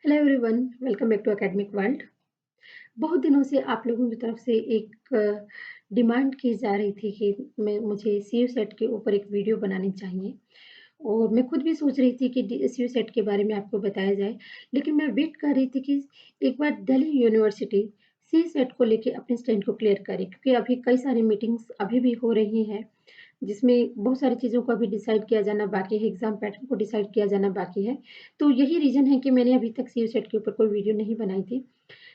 Hello everyone, welcome back to academic world. बहुत दिनों से आप लोगों की तरफ से एक डिमांड की जा रही थी कि मुझे सीयू सेट के ऊपर एक वीडियो बनानी चाहिए और मैं खुद भी सोच रही थी कि सीयू सेट के बारे में आपको बताया जाए। लेकिन मैं वेट कर रही थी कि एक बार दिल्ली यूनिवर्सिटी सी सेट को लेके अपने स्टैंड को क्लियर करे, क्योंकि अभी कई सारी मीटिंग्स अभी भी हो रही हैं जिसमें बहुत सारी चीज़ों को अभी डिसाइड किया जाना बाकी है, एग्ज़ाम पैटर्न को डिसाइड किया जाना बाकी है। तो यही रीज़न है कि मैंने अभी तक सीयू सेट के ऊपर कोई वीडियो नहीं बनाई थी।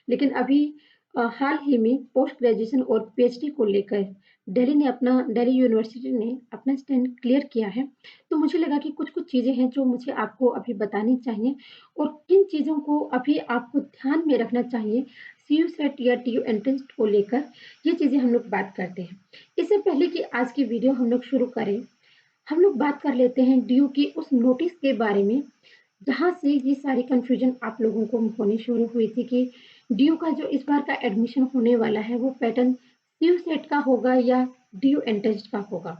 लेकिन अभी हाल ही में पोस्ट ग्रेजुएशन और पीएचडी को लेकर दिल्ली यूनिवर्सिटी ने अपना स्टैंड क्लियर किया है। तो मुझे लगा कि कुछ-कुछ चीज़ें हैं जो मुझे आपको अभी बतानी चाहिए और किन चीज़ों को अभी आपको ध्यान में रखना चाहिए सीयू सेट या टीयू एंट्रेंस को लेकर, ये चीज़ें हम लोग बात करते हैं। इससे पहले कि आज की वीडियो हम लोग शुरू करें, हम लोग बात कर लेते हैं डीयू की उस नोटिस के बारे में, जहाँ से ये सारी कन्फ्यूजन आप लोगों को होनी शुरू हुई थी कि डीयू का जो इस बार का एडमिशन होने वाला है वो पैटर्न सीयू सेट का होगा या डीयू एंट्रेंस का होगा।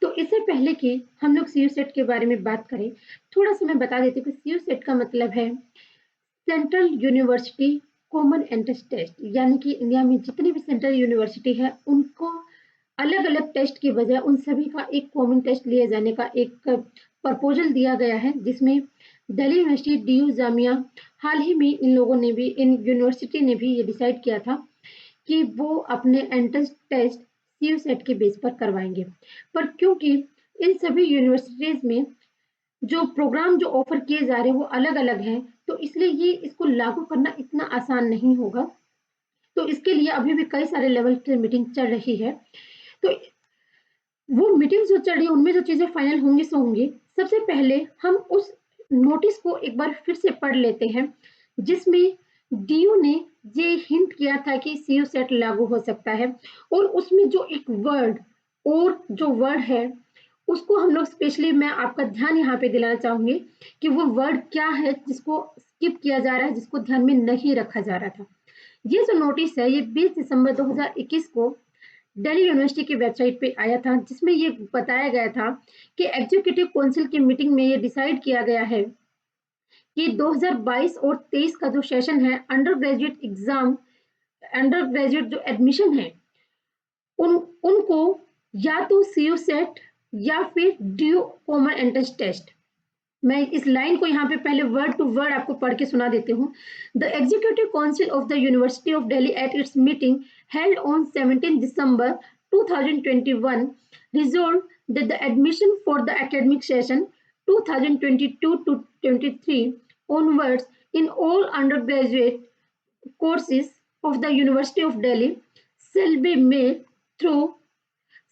तो इससे पहले कि हम लोग सीयू सेट के बारे में बात करें, थोड़ा-सा मैं बता देती हूँ कि सीयू सेट का मतलब है central university common entrance test, यानी कि इंडिया में जितनी भी सेंट्रल यूनिवर्सिटी है उनको अलग-अलग टेस्ट के बजाय उन सभी का एक कॉमन टेस्ट लिए जाने का एक प्रपोजल दिया गया है, जिसमें दिल्ली यूनिवर्सिटी, डीयू, जामिया, हाल ही में इन यूनिवर्सिटी ने भी ये डिसाइड किया था कि वो अपने एंट्रेंस टेस्ट सीयू सेट के बेस पर करवाएँगे। पर क्योंकि इन सभी यूनिवर्सिटीज़ में जो प्रोग्राम जो ऑफर किए जा रहे हैं वो अलग-अलग हैं, तो इसलिए ये इसको लागू करना इतना आसान नहीं होगा। तो इसके लिए अभी भी कई सारे लेवल की मीटिंग चल रही है। तो वो मीटिंग्स जो चल रही है उनमें जो चीज़ें फाइनल होंगी सो होंगी। सबसे पहले हम उस नोटिस को एक बार फिर से पढ़ लेते हैं, जिसमें डीयू ने ये हिंट किया था कि सीयू सेट लागू हो सकता है और उसमें जो एक वर्ड और जो वर्ड है, उसको हम लोग स्पेशली मैं आपका ध्यान यहाँ पे दिलाना चाहूँगी कि वो वर्ड क्या है जिसको स्किप किया जा रहा है, जिसको ध्यान में नहीं रखा जा रहा था। ये जो नोटिस है, ये 20 दिसंबर 2021 को दिल्ली यूनिवर्सिटी की वेबसाइट पे आया था, जिसमें ये बताया गया था कि एग्जीक्यूटिव काउंसिल की मीटिंग में ये डिसाइड किया गया है कि 2022 और 23 का जो सेशन है, अंडर ग्रेजुएट जो एडमिशन है, उनको या तो सीयू सेट या फिर ड्यू कॉमन एंट्रेंस टेस्ट। मैं इस लाइन को यहाँ पे पहले वर्ड टू वर्ड आपको पढ़ के सुना देती हूँ। The executive council of the university of Delhi at its meeting held on 17 December 2021 resolved that the admission for the academic session 2022 to 23 onwards in all undergraduate courses of the University of Delhi shall be made through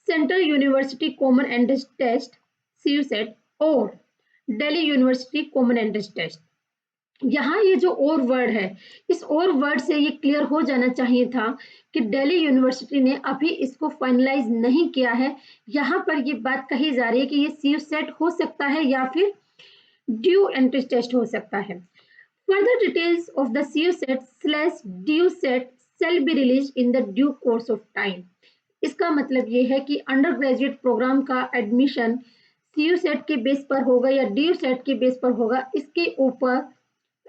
Central University Common Entrance Test CUSET और Delhi university common entrance test. यहाँ ये जो और word है, इस और word से ये क्लियर हो जाना चाहिए था कि दिल्ली यूनिवर्सिटी ने अभी इसको फाइनलाइज नहीं किया है। यहाँ पर ये बात कही जा रही है कि ये सीयू सेट हो सकता है या फिर ड्यू एंट्रेंस टेस्ट हो सकता है। Further details of the CU set slash DU set shall be released in the due course of time। इसका मतलब ये है कि अंडर ग्रेजुएट प्रोग्राम का एडमिशन सीयू सेट के बेस पर होगा या डी सेट के बेस पर होगा, इसके ऊपर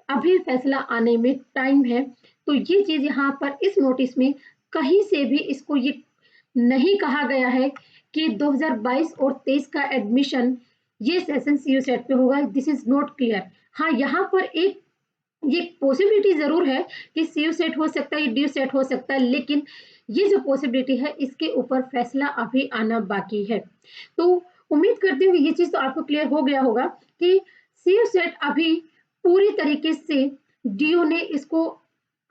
अभी फैसला आने में टाइम है। तो ये चीज यहाँ पर इस नोटिस में कहीं से भी इसको ये नहीं कहा गया है कि 2022 और 23 का एडमिशन ये सेशन सीयू सेट पे होगा। This is not clear. हाँ, यहाँ पर एक ये पॉसिबिलिटी जरूर है कि सीयू सेट हो सकता है, ड्यू सेट हो सकता है, लेकिन ये जो पॉसिबिलिटी है इसके ऊपर फैसला अभी आना बाकी है। तो उम्मीद करती हूँ कि ये चीज तो आपको क्लियर हो गया होगा कि सीयू सेट अभी पूरी तरीके से डीयू ने इसको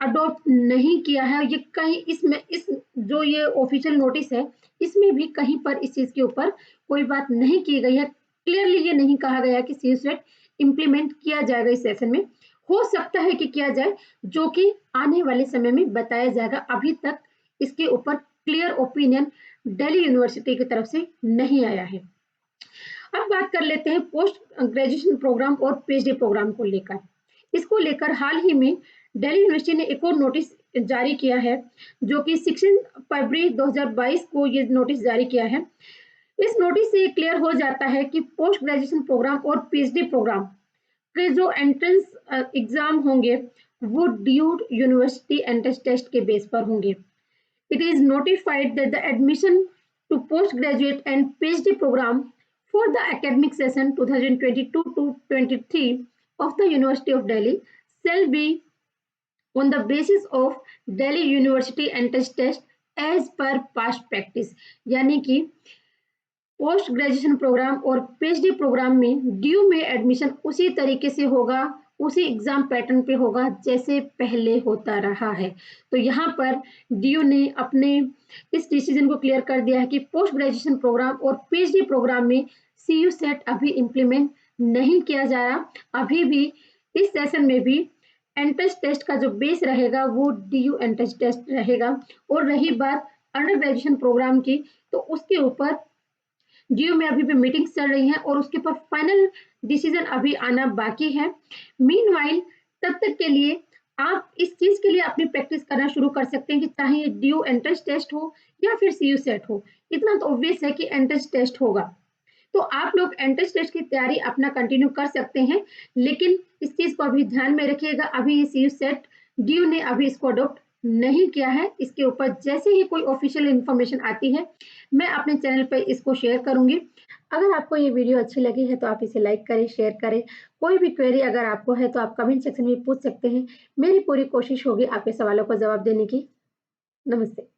अडॉप्ट नहीं किया है। ये कहीं इसमें इस जो ये ऑफिशियल नोटिस है, इसमें भी कहीं पर इस चीज के ऊपर कोई बात नहीं की गई है। क्लियरली ये नहीं कहा गया कि सीयू सेट इम्प्लीमेंट किया जाएगा इस सेशन में। हो सकता है कि किया जाए, जो कि आने वाले समय में बताया जाएगा। अभी तक इसके ऊपर क्लियर ओपिनियन दिल्ली यूनिवर्सिटी की तरफ से नहीं आया है। अब बात कर लेते हैं पोस्ट ग्रेजुएशन प्रोग्राम और पीएचडी प्रोग्राम को लेकर। इसको लेकर हाल ही में दिल्ली यूनिवर्सिटी ने एक और नोटिस जारी किया है, जो कि 16 फरवरी 2022 को ये नोटिस जारी किया है। इस नोटिस से क्लियर हो जाता है कि पोस्ट ग्रेजुएशन प्रोग्राम और पीएचडी प्रोग्राम के जो एंट्रेंस एग्जाम होंगे वो ड्यू यूनिवर्सिटी एंट्रेंस टेस्ट के बेस पर होंगे। It is notified that the admission to postgraduate and PhD program for the academic session 2022 to 23 of the University of Delhi shall be on the basis of Delhi University entrance test as per past practice। यानी कि post graduation programme और PhD programme में due में admission उसी तरीके से होगा, उसी एग्जाम पैटर्न पे होगा जैसे पहले होता रहा है। तो यहाँ पर ड्यू ने अपने इस डिसीजन को क्लियर कर दिया है कि पोस्ट ग्रेजुएशन प्रोग्राम और पीएचडी प्रोग्राम में सीयू सेट अभी इम्प्लीमेंट नहीं किया जा रहा। अभी भी इस सेशन में भी एंट्रेंस टेस्ट का जो बेस रहेगा वो ड्यू एंट्रेंस टेस्ट रहेगा। और रही बात अंडर ग्रेजुएशन प्रोग्राम की, तो उसके ऊपर ड्यू में अभी भी मीटिंग्स चल रही हैं और उसके ऊपर फाइनल डिसीजन अभी आना बाकी है। मीनवाइल तब तक के लिए आप इस चीज के लिए अपनी प्रैक्टिस करना शुरू कर सकते हैं कि चाहे ये ड्यू एंट्रेंस टेस्ट हो या फिर सीयू सेट हो। इतना तो ऑब्वियस है कि एंट्रेंस टेस्ट होगा, तो आप लोग एंट्रेंस टेस्ट की तैयारी अपना कंटिन्यू कर सकते हैं। लेकिन इस चीज को अभी ध्यान में रखिएगा, अभी ये सीयू सेट ड्यू ने अभी इसको अडॉप्ट नहीं किया है। इसके ऊपर जैसे ही कोई ऑफिशियल इंफॉर्मेशन आती है मैं अपने चैनल पर इसको शेयर करूंगी। अगर आपको ये वीडियो अच्छी लगी है तो आप इसे लाइक करें, शेयर करें। कोई भी क्वेरी अगर आपको है तो आप कमेंट सेक्शन में पूछ सकते हैं। मेरी पूरी कोशिश होगी आपके सवालों का जवाब देने की। नमस्ते।